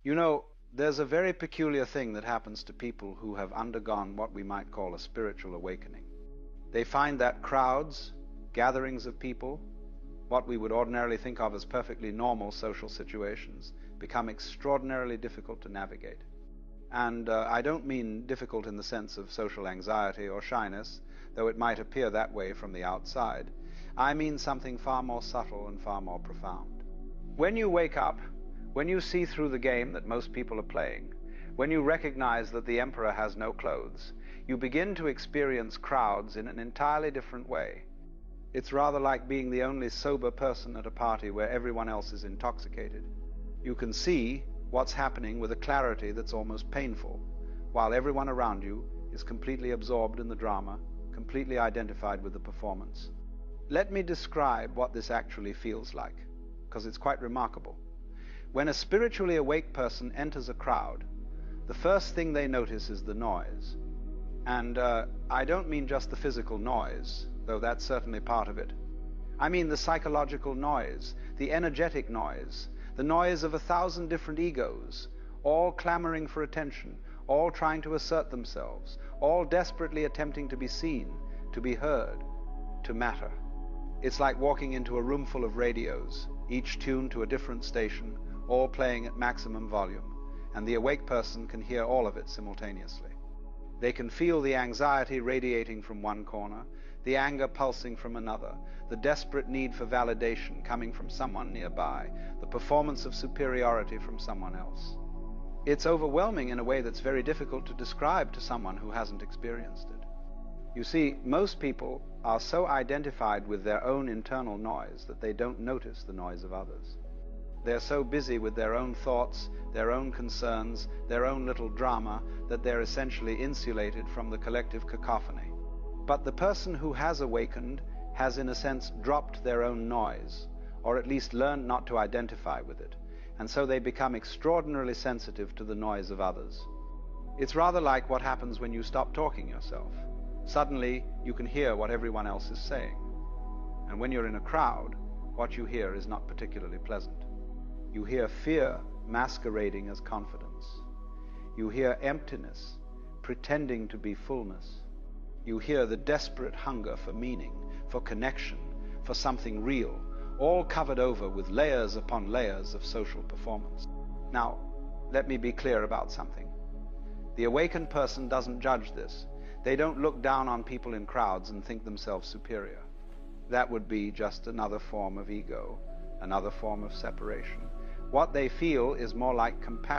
You know, there's a very peculiar thing that happens to people who have undergone what we might call a spiritual awakening. They find that crowds, gatherings of people, what we would ordinarily think of as perfectly normal social situations, become extraordinarily difficult to navigate. And I don't mean difficult in the sense of social anxiety or shyness, though it might appear that way from the outside. I mean something far more subtle and far more profound. When you wake up, when you see through the game that most people are playing, when you recognize that the emperor has no clothes, you begin to experience crowds in an entirely different way. It's rather like being the only sober person at a party where everyone else is intoxicated. You can see what's happening with a clarity that's almost painful, while everyone around you is completely absorbed in the drama, completely identified with the performance. Let me describe what this actually feels like, because it's quite remarkable. When a spiritually awake person enters a crowd, the first thing they notice is the noise. And I don't mean just the physical noise, though that's certainly part of it. I mean the psychological noise, the energetic noise, the noise of 1,000 different egos, all clamoring for attention, all trying to assert themselves, all desperately attempting to be seen, to be heard, to matter. It's like walking into a room full of radios, each tuned to a different station, all playing at maximum volume, and the awake person can hear all of it simultaneously. They can feel the anxiety radiating from one corner, the anger pulsing from another, the desperate need for validation coming from someone nearby, the performance of superiority from someone else. It's overwhelming in a way that's very difficult to describe to someone who hasn't experienced it. You see, most people are so identified with their own internal noise that they don't notice the noise of others. They're so busy with their own thoughts, their own concerns, their own little drama, that they're essentially insulated from the collective cacophony. But the person who has awakened has, in a sense, dropped their own noise, or at least learned not to identify with it, and so they become extraordinarily sensitive to the noise of others. It's rather like what happens when you stop talking yourself. Suddenly, you can hear what everyone else is saying. And when you're in a crowd, what you hear is not particularly pleasant. You hear fear masquerading as confidence. You hear emptiness pretending to be fullness. You hear the desperate hunger for meaning, for connection, for something real, all covered over with layers upon layers of social performance. Now, let me be clear about something. The awakened person doesn't judge this. They don't look down on people in crowds and think themselves superior. That would be just another form of ego, another form of separation. What they feel is more like compassion.